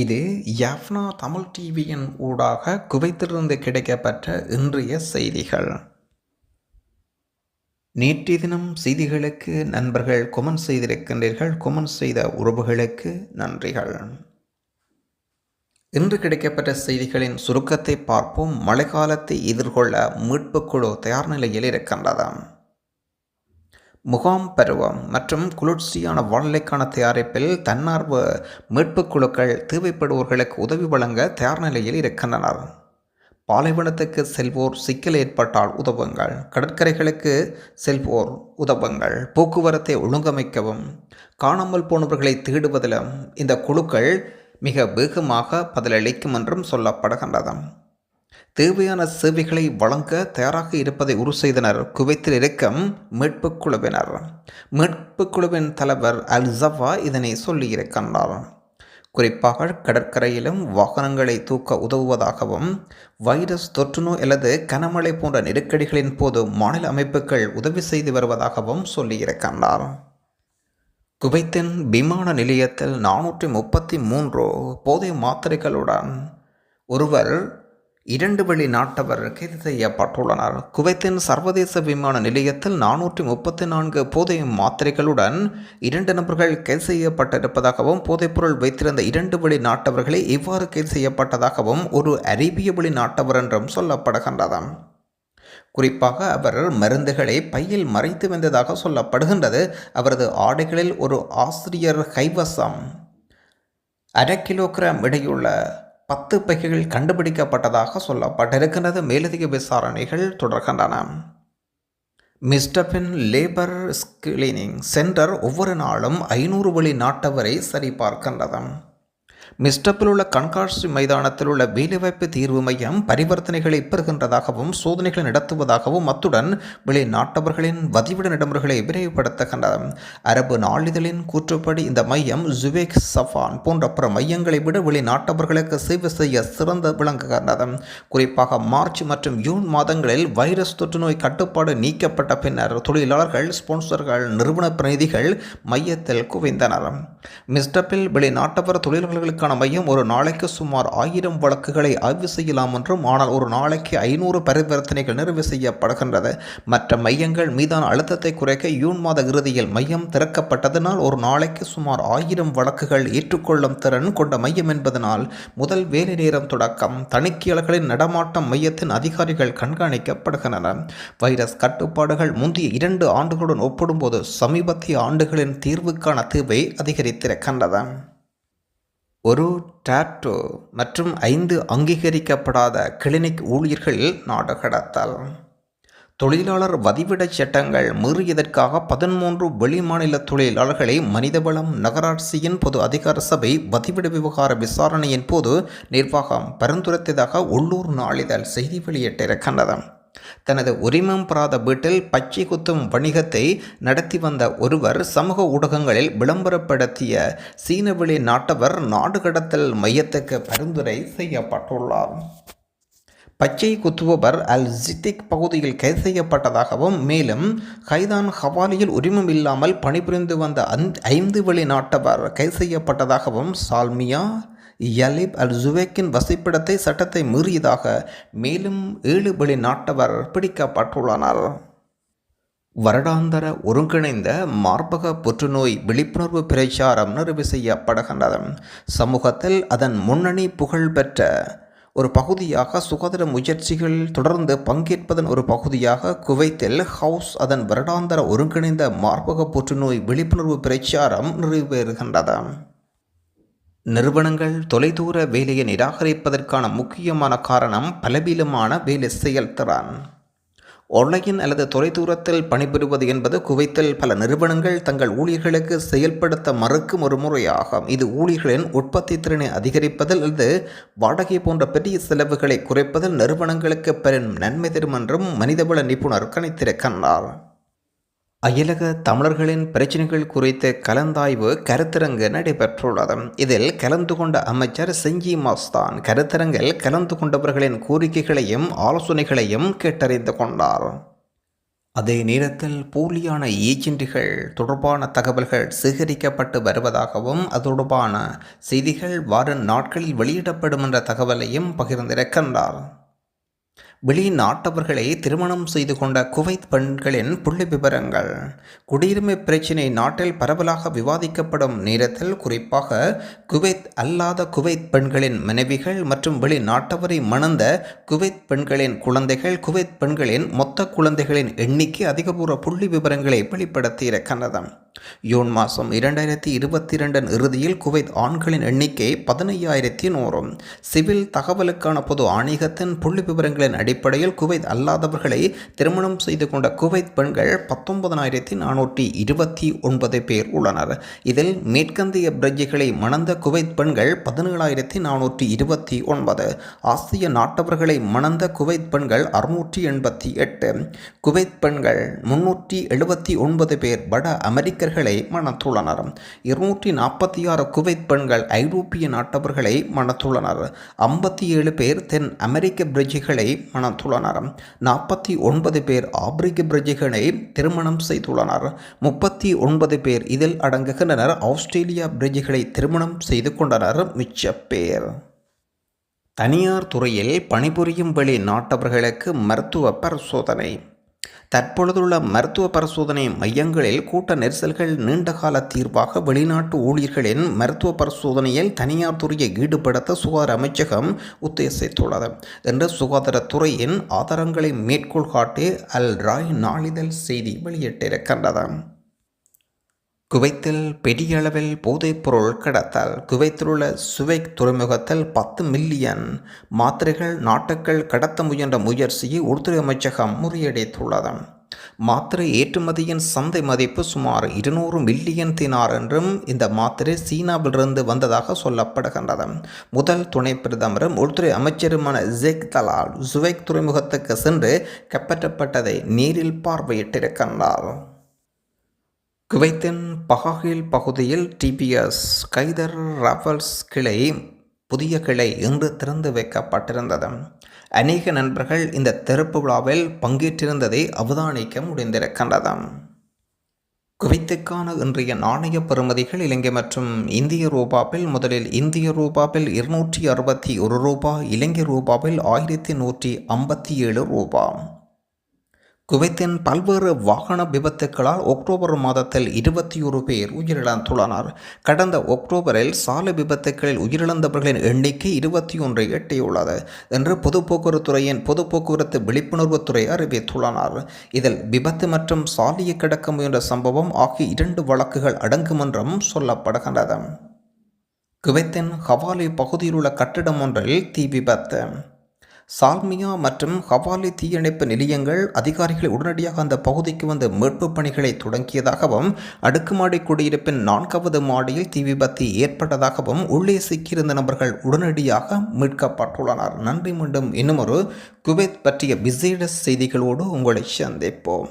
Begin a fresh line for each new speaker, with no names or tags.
இது யாஃப்னா தமிழ் டிவியின் ஊடாக குவைத்திலிருந்து கிடைக்கப்பெற்ற இன்றைய செய்திகள். நேற்றைய தினம் செய்திகளுக்கு நண்பர்கள் கொமெண்ட் செய்திருக்கின்றீர்கள். கொமெண்ட் செய்த உறவுகளுக்கு நன்றிகள். இன்று கிடைக்கப்பெற்ற செய்திகளின் சுருக்கத்தை பார்ப்போம். மழைக்காலத்தை எதிர்கொள்ள மீட்புக் குழு தயார் நிலையில் இருக்கின்றது. முகாம் பருவம் மற்றும் குளிர்ச்சியான வானிலைக்கான தயாரிப்பில் தன்னார்வ மீட்புக் குழுக்கள் தேவைப்படுவோர்களுக்கு உதவி வழங்க தயார் நிலையில் இருக்கின்றனர். பாலைவனத்துக்கு செல்வோர் சிக்கல் ஏற்பட்டால் உதவுங்கள். கடற்கரைகளுக்கு செல்வோர் உதவுங்கள். போக்குவரத்தை ஒழுங்கமைக்கவும் காணாமல் போனவர்களை தேடுவதிலும் இந்த குழுக்கள் மிக வேகமாக பதிலளிக்கும் என்றும் சொல்லப்படுகின்றது. தேவையான சேவைகளை வழங்க தயாராக இருப்பதை உறுதி செய்தனர் குவைத்தில் இருக்கும் மீட்புக் குழுவினர். மீட்புக் குழுவின் தலைவர் அல் ஜவா இதனை சொல்லியிருக்கின்றார். குறிப்பாக கடற்கரையிலும் வாகனங்களை தூக்க உதவுவதாகவும் வைரஸ் தொற்றுநோய் அல்லது கனமழை போன்ற நெருக்கடிகளின் போது மாநில அமைப்புகள் உதவி செய்து வருவதாகவும் சொல்லியிருக்கின்றார். குவைத்தின் விமான நிலையத்தில் 433 போதை மாத்திரைகளுடன் ஒருவர் 2 வெளிநாட்டவர் கைது செய்யப்பட்டுள்ளனர். குவைத்தின் சர்வதேச விமான நிலையத்தில் 434 போதை மாத்திரைகளுடன் 2 நபர்கள் கைது செய்யப்பட்டிருப்பதாகவும் போதைப்பொருள் வைத்திருந்த 2 வெளிநாட்டவர்களை இவ்வாறு கைது செய்யப்பட்டதாகவும் ஒரு அரேபிய வெளிநாட்டவர் என்றும் சொல்லப்படுகின்றது. குறிப்பாக அவர் மருந்துகளை பையில் மறைத்து வந்ததாக சொல்லப்படுகின்றது. அவரது ஆடைகளில் ஒரு ஆசிரியர் கைவசம் 1/2 கிலோகிராம் இடையுள்ள 10 பைகள் கண்டுபிடிக்கப்பட்டதாக சொல்லப்பட்டிருக்கின்றது. மேலதிக விசாரணைகள் தொடர்கின்றன. மிஸ்டபின் லேபர் ஸ்கிரீனிங் சென்டர் ஒவ்வொரு நாளும் 500 வெளிநாட்டவரை சரிபார்க்கின்றது. மிஸ்டப்பில் உள்ள கண்காட்சி மைதானத்தில் உள்ள வேலைவாய்ப்பு தீர்வு மையம் பரிவர்த்தனைகளை பெறுகின்றதாகவும் சோதனைகளை நடத்துவதாகவும் அத்துடன் வெளிநாட்டவர்களின் வதிவிட நடைமுறைகளை விரைவுபடுத்துகின்றது. அரபு நாளிதழின் கூற்றுப்படி இந்த மையம் ஜுவேக் சஃபான் போன்ற பிற மையங்களை விட வெளிநாட்டவர்களுக்கு சேவை செய்ய சிறந்த விளங்குகின்றது. குறிப்பாக மார்ச் மற்றும் ஜூன் மாதங்களில் வைரஸ் தொற்றுநோய் கட்டுப்பாடு நீக்கப்பட்ட பின்னர் தொழிலாளர்கள், ஸ்பான்சர்கள், நிறுவன பிரதிநிதிகள் மையத்தில் குவிந்தனர். மிஸ்டப்பில் வெளிநாட்டவர் தொழிலாளர்களுக்கு மையம் ஒரு நாளைக்கு சுமார் 1000 வழக்குகளை ஆய்வு செய்யலாம் என்றும், ஆனால் ஒரு நாளைக்கு 500 பரிவர்த்தனைகள் நிறைவு செய்யப்படுகின்றது. மற்ற மையங்கள் மீதான அழுத்தத்தை குறைக்க ஜூன் மாத இறுதியில் மையம் திறக்கப்பட்டதனால் ஒரு நாளைக்கு சுமார் 1000 வழக்குகள் ஏற்றுக்கொள்ளும் திறன் கொண்ட மையம் என்பதனால் முதல் வேலை நேரம் தொடக்கம் தணிக்கையாளர்களின் நடமாட்டம் மையத்தின் அதிகாரிகள் கண்காணிக்கப்படுகின்றனர். வைரஸ் கட்டுப்பாடுகள் முந்தைய 2 ஆண்டுகளுடன் ஒப்பிடும்போது சமீபத்திய ஆண்டுகளின் தீர்வுக்கான தேவை அதிகரித்திருக்கின்றது. ஒரு டாட்டோ மற்றும் 5 அங்கீகரிக்கப்படாத கிளினிக் ஊழியர்கள் நாடு கடத்தல். தொழிலாளர் வதிவிட சட்டங்கள் மீறியதற்காக 13 வெளிமாநில தொழிலாளர்களை மனிதவளம் நகராட்சியின் பொது அதிகார சபை வதிவிட விவகார விசாரணையின் போது நிர்வாகம் பரிந்துரைத்ததாக உள்ளூர் நாளிதழ் செய்தி வெளியிட்டிருக்கின்றது. தனது உரிமம் பெறாத வீட்டில் பச்சை குத்தும் வணிகத்தை நடத்தி வந்த ஒருவர் சமூக ஊடகங்களில் விளம்பரப்படுத்திய சீன வெளிநாட்டவர் நாடு கடத்தல் மையத்துக்கு பரிந்துரை செய்யப்பட்டுள்ளார். பச்சை குத்துபவர் அல் ஜித்திக் பகுதியில் கைது செய்யப்பட்டதாகவும், மேலும் ஹைதான் ஹவாலியில் உரிமம் இல்லாமல் பணிபுரிந்து வந்த 5 வெளிநாட்டவர் கைது செய்யப்பட்டதாகவும், சால்மியா யலிப் அல் ஜுவேக்கின் வசிப்பிடத்தை சட்டத்தை மீறியதாக மேலும் 7 வெளிநாட்டவர் பிடிக்கப்பட்டுள்ளனர். வருடாந்தர ஒருங்கிணைந்த மார்பக புற்றுநோய் விழிப்புணர்வு பிரச்சாரம் நிறைவு செய்யப்படுகின்றது. சமூகத்தில் அதன் முன்னணி புகழ் பெற்ற ஒரு பகுதியாக சுகாதார முயற்சிகள் தொடர்ந்து பங்கேற்பதன் ஒரு பகுதியாக குவைத்தில் ஹவுஸ் அதன் வருடாந்தர ஒருங்கிணைந்த மார்பக புற்றுநோய் விழிப்புணர்வு பிரச்சாரம் நிறைவேறுகின்றது. நிறுவனங்கள் தொலைதூர வேலையை நிராகரிப்பதற்கான முக்கியமான காரணம் பலவீனமான வேலை செயல்திறன். ஆன்லைன் அல்லது தொலைதூரத்தில் பணிபுரிவது என்பது குவைத்தில் பல நிறுவனங்கள் தங்கள் ஊழியர்களுக்கு செயல்படுத்த மறுக்கும் ஒரு முறையாகும். இது ஊழியர்களின் உற்பத்தி திறனை அதிகரிப்பதில் அல்லது வாடகை போன்ற பெரிய செலவுகளை குறைப்பதில் நிறுவனங்களுக்கு பெரும் நன்மை தரும் என்றும் மனிதவள நிபுணர் கணித்திருக்கின்றார். அயலக தமிழர்களின் பிரச்சினைகள் குறித்த கலந்தாய்வு கருத்தரங்கு நடைபெற்றுள்ளது. இதில் கலந்து கொண்ட அமைச்சர் செஞ்சி மாஸ்தான் கருத்தரங்கில் கலந்து கொண்டவர்களின் கோரிக்கைகளையும் ஆலோசனைகளையும் கேட்டறிந்து கொண்டார். அதே நேரத்தில் போலியான ஏஜென்ட்டுகள் தொடர்பான தகவல்கள் சேகரிக்கப்பட்டு வருவதாகவும் அது தொடர்பான செய்திகள் வரும் நாட்களில் வெளியிடப்படும் என்ற தகவலையும் பகிர்ந்திருக்கின்றார். வெளிநாட்டவர்களை திருமணம் செய்து கொண்ட குவைத் பெண்களின் புள்ளி விவரங்கள். குடியுரிமை பிரச்சினை நாட்டில் பரவலாக விவாதிக்கப்படும் நேரத்தில் குறிப்பாக குவைத் அல்லாத குவைத் பெண்களின் மனைவிகள் மற்றும் வெளிநாட்டவரை மணந்த குவைத் பெண்களின் குழந்தைகள் குவைத் பெண்களின் மொத்த குழந்தைகளின் எண்ணிக்கை அதிகபூர்வ புள்ளி விவரங்களை வெளிப்படுத்தியிருக்கின்றது. ஜூன் மாதம் 2022 இறுதியில் குவைத் ஆண்களின் எண்ணிக்கை 15,100. சிவில் தகவலுக்கான பொது ஆணையகத்தின் புள்ளி விவரங்களின் அடிப்படையில் குவைத் அல்லாதவர்களை திருமணம் செய்து கொண்ட குவைத் பெண்கள் 19,429 பேர் உள்ளனர். இதில் மேற்கந்திய பிரஜைகளை மணந்த குவைத் பெண்கள் 17,429, ஆசிய நாட்டவர்களை மணந்த குவைத் பெண்கள் 688, குவைத் பெண்கள் 379 பேர் வட அமெரிக்கர்களை மணத்துள்ளனர். 246 குவைத் பெண்கள் ஐரோப்பிய நாட்டவர்களை மணத்துள்ளனர். 57 பேர் தென் அமெரிக்க பிரஜைகளை மணத்துள்ளனர். 49 பேர் ஆப்பிரிக்க பிரஜைகளை திருமணம் செய்துள்ளனர். 39 பேர் இதில் அடங்குகின்றனர். ஆஸ்திரேலியா பிரஜைகளை திருமணம் செய்து கொண்டனர். மிச்ச பேர் தனியார் துறையில் பணிபுரியும் வெளிநாட்டவர்களுக்கு மருத்துவ பரிசோதனை. தற்பொழுதுள்ள மருத்துவ பரிசோதனை மையங்களில் கூட்ட நெரிசல்கள் நீண்டகால தீர்வாக வெளிநாட்டு ஊழியர்களின் மருத்துவ பரிசோதனையில் தனியார் துறையை ஈடுபடுத்த சுகாதார அமைச்சகம் உத்தேசித்துள்ளது என்று சுகாதாரத்துறையின் ஆதாரங்களை மேற்கோள் காட்டி அல் ராய் நாளிதழ் செய்தி வெளியிட்டிருக்கின்றது. குவைத்தில் பெரிய அளவில் போதைப்பொருள் கடத்தல். குவைத்தில் உள்ள சுவைக் துறைமுகத்தில் 10 மில்லியன் மாத்திரைகள் நாட்டுக்கள் கடத்த முயன்ற முயற்சியை உள்துறை அமைச்சகம் முறியடித்துள்ளது. மாத்திரை ஏற்றுமதியின் சந்தை மதிப்பு சுமார் 200 மில்லியன் தினார் என்றும் இந்த மாத்திரை சீனாவிலிருந்து வந்ததாக சொல்லப்படுகின்றது. முதல் துணை பிரதமரும் உள்துறை அமைச்சருமான ஜெக் தலால் சுவைக் துறைமுகத்துக்கு சென்று கைப்பற்றப்பட்டதை நேரில் பார்வையிட்டிருக்கின்றார். குவைத்தின் பஹாகில் பகுதியில் டிபிஎஸ் கைதர் ராஃபல்ஸ் புதிய கிளை இன்று திறந்து வைக்கப்பட்டிருந்தது. அநேக நண்பர்கள் இந்த திறப்பு விழாவில் பங்கேற்றிருந்ததை அவதானிக்க முடிந்திருக்கின்றது. குவைத்துக்கான இன்றைய நாணய பெறுமதிகள் இலங்கை மற்றும் இந்திய ரூபாவில் முதலில் இந்திய ரூபாவில் 261 ரூபாய், இலங்கை ரூபாவில் 1157 ரூபாய். குவைத்தின் பல்வேறு வாகன விபத்துக்களால் அக்டோபர் மாதத்தில் 21 பேர் உயிரிழந்துள்ளனர். கடந்த அக்டோபரில் சாலை விபத்துக்களில் உயிரிழந்தவர்களின் எண்ணிக்கை 21 எட்டியுள்ளது என்று பொது போக்குவரத்துறையின் பொது போக்குவரத்து விழிப்புணர்வுத்துறை அறிவித்துள்ளனர். இதில் விபத்து மற்றும் சாலையை கடக்க முயன்ற சம்பவம் ஆகிய 2 வழக்குகள் அடங்கும் என்றும் சொல்லப்படுகின்றது. குவைத்தின் ஹவாலி பகுதியில் உள்ள கட்டிடம் ஒன்றில் தீ விபத்து. சால்மியா மற்றும் ஹவாலி தீயணைப்பு நிலையங்கள் அதிகாரிகள் உடனடியாக அந்த பகுதிக்கு வந்து மீட்பு பணிகளை தொடங்கியதாகவும் அடுக்குமாடி குடியிருப்பின் 4வது மாடியில் தீ விபத்து ஏற்பட்டதாகவும் உள்ளே சிக்கியிருந்த நபர்கள் உடனடியாக மீட்கப்பட்டுள்ளனர். நன்றி. மீண்டும் இன்னும் ஒரு குவைத் பற்றிய விசேட செய்திகளோடு உங்களை சந்திப்போம்.